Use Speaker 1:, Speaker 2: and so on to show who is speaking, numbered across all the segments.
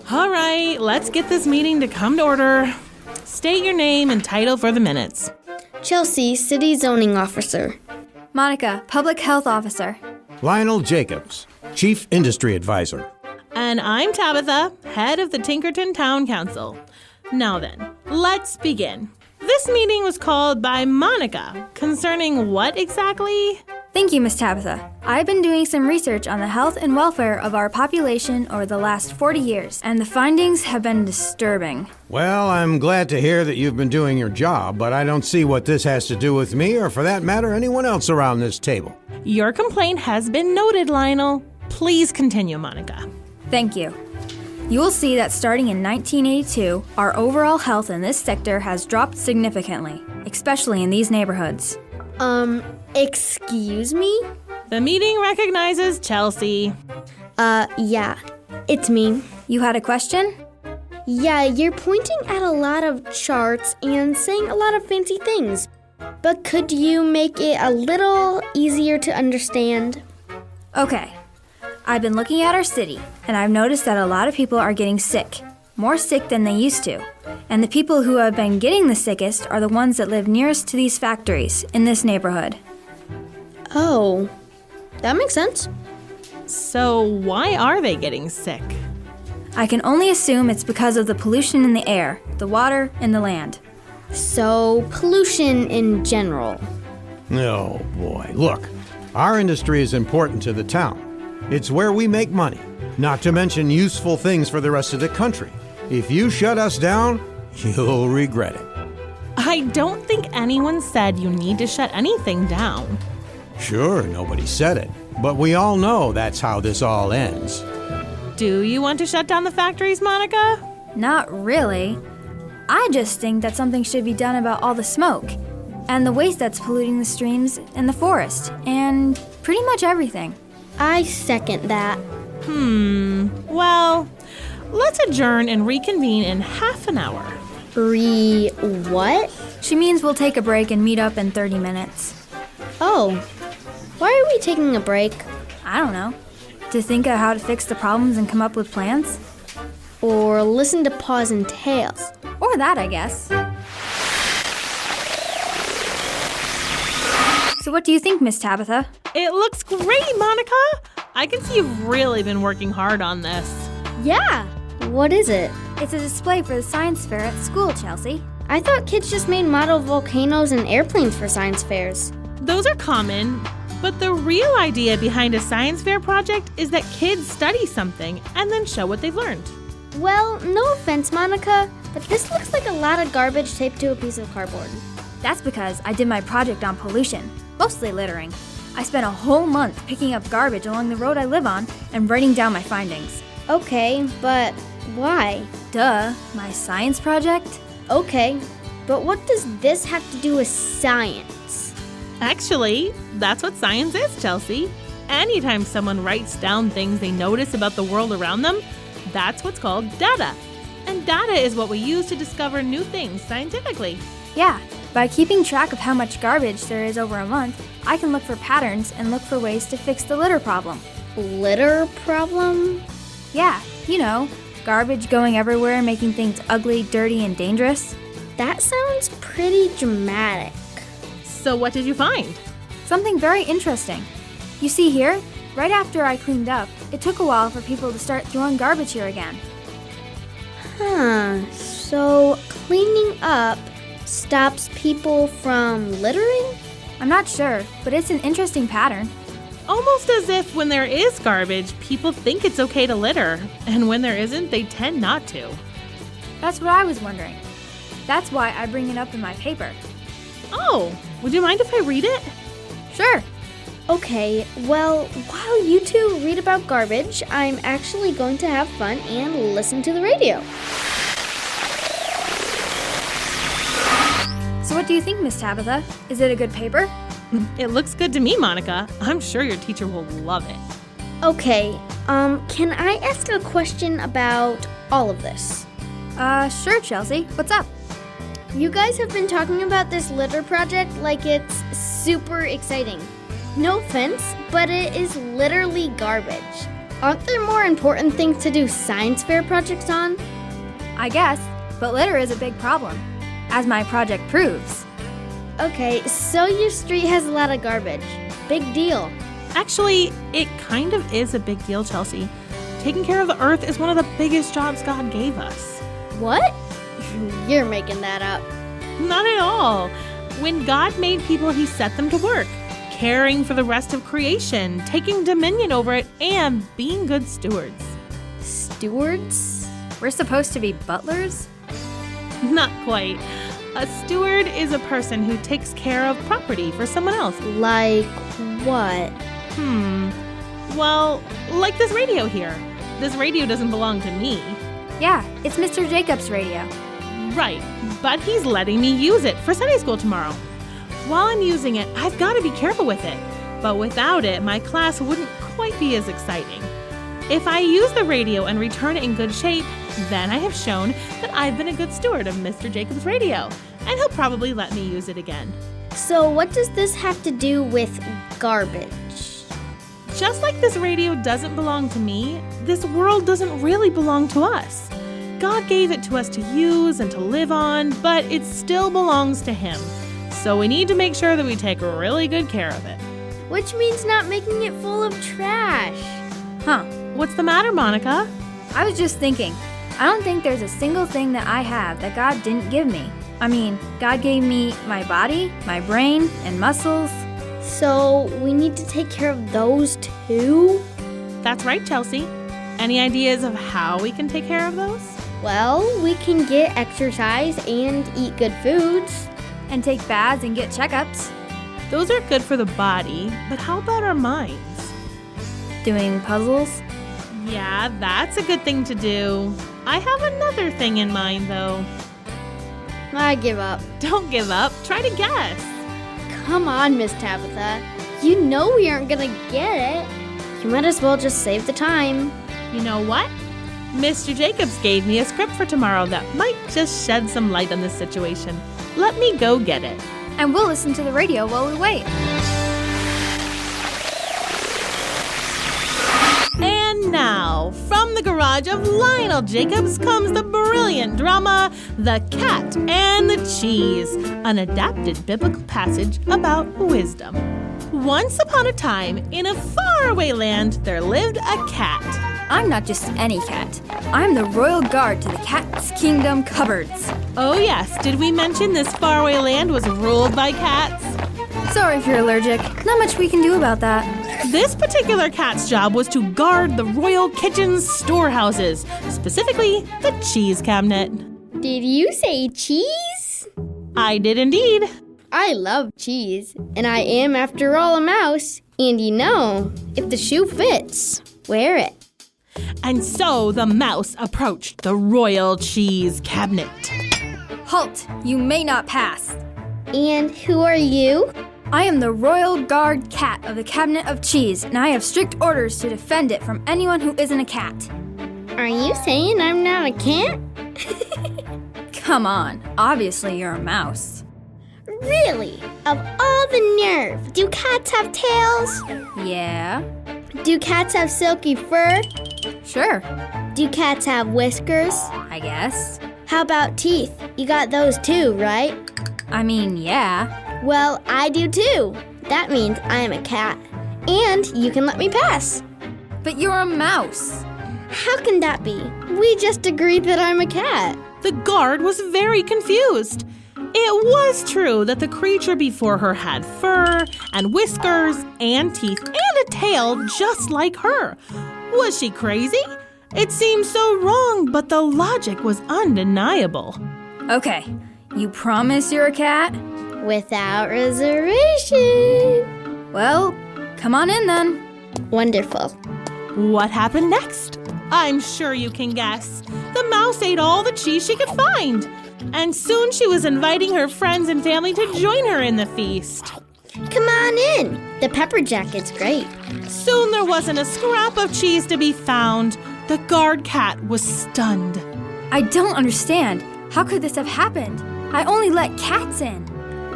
Speaker 1: All right, let's get this meeting to come to order. State your name and title for the minutes.
Speaker 2: Chelsea, City Zoning Officer.
Speaker 3: Monica, Public Health Officer.
Speaker 4: Lionel Jacobs, Chief Industry Advisor.
Speaker 1: And I'm Tabitha, head of the Tinkerton Town Council. Now then, let's begin. This meeting was called by Monica concerning what exactly?
Speaker 3: Thank you, Miss Tabitha. I've been doing some research on the health and welfare of our population over the last 40 years, and the findings have been disturbing.
Speaker 4: Well, I'm glad to hear that you've been doing your job, but I don't see what this has to do with me or, for that matter, anyone else around this table.
Speaker 1: Your complaint has been noted, Lionel. Please continue, Monica.
Speaker 3: Thank you. You will see that starting in 1982, our overall health in this sector has dropped significantly, especially in these neighborhoods.
Speaker 2: Excuse me?
Speaker 1: The meeting recognizes Chelsea.
Speaker 2: Yeah, it's me.
Speaker 3: You had a question?
Speaker 2: Yeah, you're pointing at a lot of charts and saying a lot of fancy things. But could you make it a little easier to understand?
Speaker 3: Okay. I've been looking at our city, and I've noticed that a lot of people are getting sick. More sick than they used to. And the people who have been getting the sickest are the ones that live nearest to these factories in this neighborhood.
Speaker 2: Oh, that makes sense.
Speaker 1: So why are they getting sick?
Speaker 3: I can only assume it's because of the pollution in the air, the water, and the land.
Speaker 2: So, pollution in general.
Speaker 4: Oh, boy. Look, our industry is important to the town. It's where we make money, not to mention useful things for the rest of the country. If you shut us down, you'll regret it.
Speaker 1: I don't think anyone said you need to shut anything down.
Speaker 4: Sure, nobody said it, but we all know that's how this all ends.
Speaker 1: Do you want to shut down the factories, Monica?
Speaker 3: Not really. I just think that something should be done about all the smoke and the waste that's polluting the streams and the forest and pretty much everything.
Speaker 2: I second that.
Speaker 1: Well, let's adjourn and reconvene in half an hour.
Speaker 2: What?
Speaker 3: She means we'll take a break and meet up in 30 minutes.
Speaker 2: Oh, why are we taking a break?
Speaker 3: I don't know. To think of how to fix the problems and come up with plans?
Speaker 2: Or listen to Paws and Tails?
Speaker 3: Or that, I guess. So what do you think, Miss Tabitha?
Speaker 1: It looks great, Monica. I can see you've really been working hard on this.
Speaker 2: Yeah. What is it?
Speaker 3: It's a display for the science fair at school, Chelsea.
Speaker 2: I thought kids just made model volcanoes and airplanes for science fairs.
Speaker 1: Those are common, but the real idea behind a science fair project is that kids study something and then show what they've learned.
Speaker 2: Well, no offense, Monica, but this looks like a lot of garbage taped to a piece of cardboard.
Speaker 3: That's because I did my project on pollution, mostly littering. I spent a whole month picking up garbage along the road I live on and writing down my findings.
Speaker 2: Okay, but why?
Speaker 3: Duh, my science project?
Speaker 2: Okay, but what does this have to do with science?
Speaker 1: Actually, that's what science is, Chelsea. Anytime someone writes down things they notice about the world around them, that's what's called data. And data is what we use to discover new things scientifically.
Speaker 3: Yeah, by keeping track of how much garbage there is over a month, I can look for patterns and look for ways to fix the litter problem.
Speaker 2: Litter problem?
Speaker 3: Yeah, you know, garbage going everywhere, making things ugly, dirty, and dangerous.
Speaker 2: That sounds pretty dramatic.
Speaker 1: So what did you find?
Speaker 3: Something very interesting. You see here, right after I cleaned up, it took a while for people to start throwing garbage here again.
Speaker 2: So cleaning up stops people from littering?
Speaker 3: I'm not sure, but it's an interesting pattern.
Speaker 1: Almost as if when there is garbage, people think it's okay to litter, and when there isn't, they tend not to.
Speaker 3: That's what I was wondering. That's why I bring it up in my paper.
Speaker 1: Oh, would you mind if I read it?
Speaker 3: Sure.
Speaker 2: Okay, well, while you two read about garbage, I'm actually going to have fun and listen to the radio.
Speaker 3: So what do you think, Miss Tabitha? Is it a good paper?
Speaker 1: It looks good to me, Monica. I'm sure your teacher will love it.
Speaker 2: Okay, can I ask a question about all of this?
Speaker 3: Sure, Chelsea. What's up?
Speaker 2: You guys have been talking about this litter project like it's super exciting. No offense, but it is literally garbage. Aren't there more important things to do science fair projects on?
Speaker 3: I guess, but litter is a big problem, as my project proves.
Speaker 2: Okay, so your street has a lot of garbage. Big deal.
Speaker 1: Actually, it kind of is a big deal, Chelsea. Taking care of the earth is one of the biggest jobs God gave us.
Speaker 2: What? You're making that up.
Speaker 1: Not at all. When God made people, he set them to work, caring for the rest of creation, taking dominion over it, and being good stewards.
Speaker 2: Stewards?
Speaker 3: We're supposed to be butlers?
Speaker 1: Not quite. A steward is a person who takes care of property for someone else.
Speaker 2: Like what?
Speaker 1: Well, like this radio here. This radio doesn't belong to me.
Speaker 3: Yeah, it's Mr. Jacob's radio.
Speaker 1: Right, but he's letting me use it for Sunday school tomorrow. While I'm using it, I've got to be careful with it. But without it, my class wouldn't quite be as exciting. If I use the radio and return it in good shape, then I have shown that I've been a good steward of Mr. Jacob's radio, and he'll probably let me use it again.
Speaker 2: So what does this have to do with garbage?
Speaker 1: Just like this radio doesn't belong to me, this world doesn't really belong to us. God gave it to us to use and to live on, but it still belongs to him. So we need to make sure that we take really good care of it.
Speaker 2: Which means not making it full of trash.
Speaker 3: Huh.
Speaker 1: What's the matter, Monica?
Speaker 3: I was just thinking, I don't think there's a single thing that I have that God didn't give me. I mean, God gave me my body, my brain, and muscles.
Speaker 2: So we need to take care of those too?
Speaker 1: That's right, Chelsea. Any ideas of how we can take care of those?
Speaker 2: Well, we can get exercise and eat good foods.
Speaker 3: And take baths and get checkups.
Speaker 1: Those are good for the body, but how about our minds?
Speaker 3: Doing puzzles.
Speaker 1: Yeah, that's a good thing to do. I have another thing in mind, though.
Speaker 2: I give up.
Speaker 1: Don't give up. Try to guess.
Speaker 2: Come on, Miss Tabitha. You know we aren't gonna get it. You might as well just save the time.
Speaker 1: You know what? Mr. Jacobs gave me a script for tomorrow that might just shed some light on this situation. Let me go get it.
Speaker 3: And we'll listen to the radio while we wait.
Speaker 1: And now, from the garage of Lionel Jacobs comes the brilliant drama, The Cat and the Cheese, an adapted biblical passage about wisdom. Once upon a time, in a faraway land, there lived a cat.
Speaker 3: I'm not just any cat. I'm the royal guard to the cat's kingdom cupboards.
Speaker 1: Oh yes, did we mention this faraway land was ruled by cats?
Speaker 3: Sorry if you're allergic. Not much we can do about that.
Speaker 1: This particular cat's job was to guard the royal kitchen's storehouses, specifically the cheese cabinet.
Speaker 2: Did you say cheese?
Speaker 1: I did indeed.
Speaker 2: I love cheese, and I am, after all, a mouse. And you know, if the shoe fits, wear it.
Speaker 1: And so the mouse approached the royal cheese cabinet.
Speaker 3: Halt! You may not pass.
Speaker 2: And who are you?
Speaker 3: I am the royal guard cat of the cabinet of cheese, and I have strict orders to defend it from anyone who isn't a cat.
Speaker 2: Are you saying I'm not a cat?
Speaker 3: Come on, obviously you're a mouse.
Speaker 2: Really? Of all the nerve, do cats have tails?
Speaker 3: Yeah?
Speaker 2: Do cats have silky fur?
Speaker 3: Sure,
Speaker 2: Do cats have whiskers?
Speaker 3: I guess.
Speaker 2: How about teeth? You got those too, right?
Speaker 3: I mean, yeah.
Speaker 2: Well, I do too. That means I am a cat. And you can let me pass.
Speaker 3: But you're a mouse.
Speaker 2: How can that be? We just agreed that I'm a cat.
Speaker 1: The guard was very confused. It was true that the creature before her had fur and whiskers and teeth and a tail just like her. Was she crazy? It seemed so wrong, but the logic was undeniable.
Speaker 3: Okay, you promise you're a cat?
Speaker 2: Without reservation.
Speaker 3: Well, come on in then.
Speaker 2: Wonderful.
Speaker 1: What happened next? I'm sure you can guess. The mouse ate all the cheese she could find. And soon she was inviting her friends and family to join her in the feast.
Speaker 2: Come on in. The pepper jacket's great.
Speaker 1: Soon there wasn't a scrap of cheese to be found. The guard cat was stunned.
Speaker 3: I don't understand. How could this have happened? I only let cats in.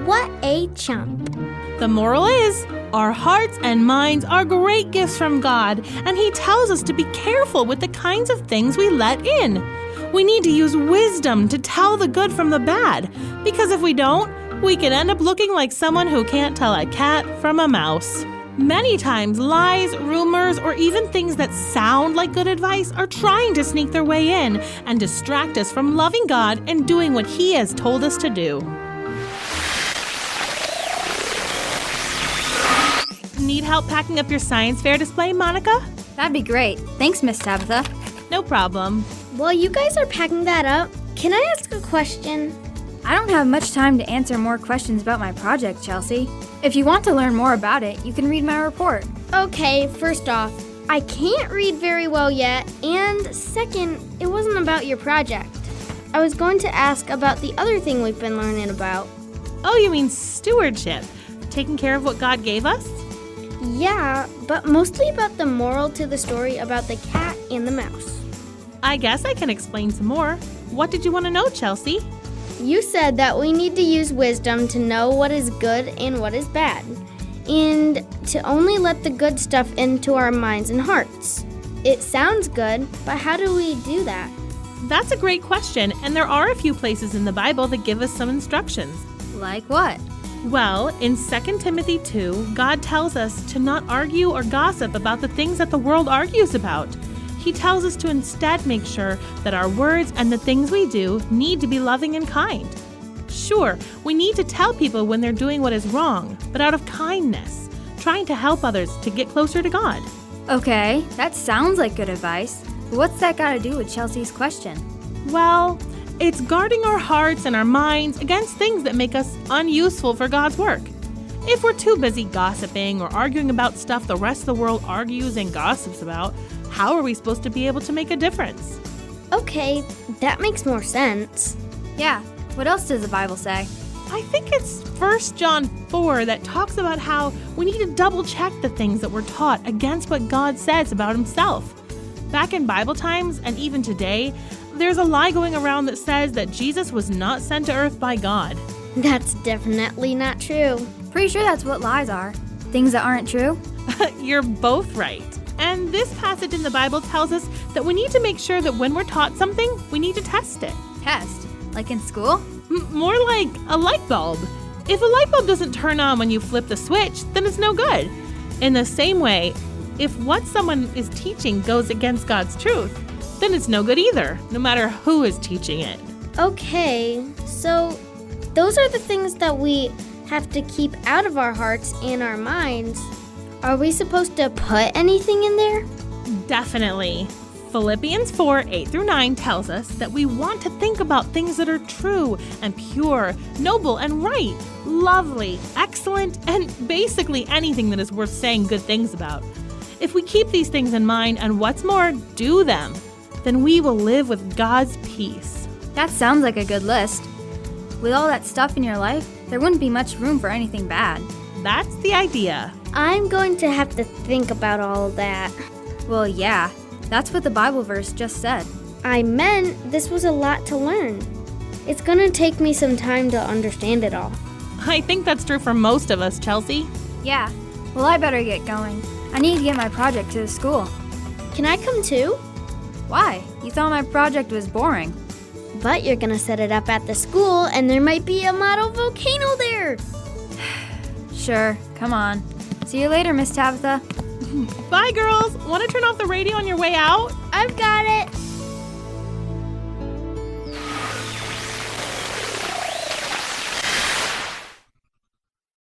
Speaker 2: What a chump.
Speaker 1: The moral is, Our hearts and minds are great gifts from God, and He tells us to be careful with the kinds of things we let in. We need to use wisdom to tell the good from the bad, because if we don't, we can end up looking like someone who can't tell a cat from a mouse. Many times, lies, rumors, or even things that sound like good advice are trying to sneak their way in and distract us from loving God and doing what He has told us to do. Need help packing up your science fair display, Monica?
Speaker 3: That'd be great. Thanks, Miss Tabitha.
Speaker 1: No problem.
Speaker 2: While you guys are packing that up, can I ask a question?
Speaker 3: I don't have much time to answer more questions about my project, Chelsea. If you want to learn more about it, you can read my report.
Speaker 2: Okay, first off, I can't read very well yet, and second, it wasn't about your project. I was going to ask about the other thing we've been learning about.
Speaker 1: Oh, you mean stewardship? Taking care of what God gave us?
Speaker 2: Yeah, but mostly about the moral to the story about the cat and the mouse.
Speaker 1: I guess I can explain some more. What did you want to know, Chelsea?
Speaker 2: You said that we need to use wisdom to know what is good and what is bad, and to only let the good stuff into our minds and hearts. It sounds good, but how do we do that?
Speaker 1: That's a great question, and there are a few places in the Bible that give us some instructions.
Speaker 3: Like what?
Speaker 1: Well, in 2 Timothy 2, God tells us to not argue or gossip about the things that the world argues about. He tells us to instead make sure that our words and the things we do need to be loving and kind. Sure, we need to tell people when they're doing what is wrong, but out of kindness, trying to help others to get closer to God.
Speaker 3: Okay, that sounds like good advice. But what's that got to do with Chelsea's question?
Speaker 1: Well, it's guarding our hearts and our minds against things that make us unuseful for God's work. If we're too busy gossiping or arguing about stuff the rest of the world argues and gossips about, how are we supposed to be able to make a difference?
Speaker 2: Okay, that makes more sense.
Speaker 3: Yeah, what else does the Bible say?
Speaker 1: I think it's 1 John 4 that talks about how we need to double check the things that we're taught against what God says about Himself. Back in Bible times, and even today, there's a lie going around that says that Jesus was not sent to earth by God.
Speaker 2: That's definitely not true.
Speaker 3: Pretty sure that's what lies are. Things that aren't true.
Speaker 1: You're both right. And this passage in the Bible tells us that we need to make sure that when we're taught something, we need to test it.
Speaker 3: Test? Like in school?
Speaker 1: More like a light bulb. If a light bulb doesn't turn on when you flip the switch, then it's no good. In the same way, if what someone is teaching goes against God's truth, then it's no good either, no matter who is teaching it.
Speaker 2: Okay, so those are the things that we have to keep out of our hearts and our minds. Are we supposed to put anything in there?
Speaker 1: Definitely. Philippians 4:8-9 tells us that we want to think about things that are true and pure, noble and right, lovely, excellent, and basically anything that is worth saying good things about. If we keep these things in mind and what's more, do them, then we will live with God's peace.
Speaker 3: That sounds like a good list. With all that stuff in your life, there wouldn't be much room for anything bad.
Speaker 1: That's the idea.
Speaker 2: I'm going to have to think about all of that.
Speaker 3: Well, yeah, that's what the Bible verse just said.
Speaker 2: I meant this was a lot to learn. It's going to take me some time to understand it all.
Speaker 1: I think that's true for most of us, Chelsea.
Speaker 3: Yeah, well, I better get going. I need to get my project to the school.
Speaker 2: Can I come too?
Speaker 3: Why? You thought my project was boring.
Speaker 2: But you're going to set it up at the school, and there might be a model volcano there.
Speaker 3: Sure, come on. See you later, Miss Tabitha.
Speaker 1: Bye, girls. Want to turn off the radio on your way out?
Speaker 2: I've got it.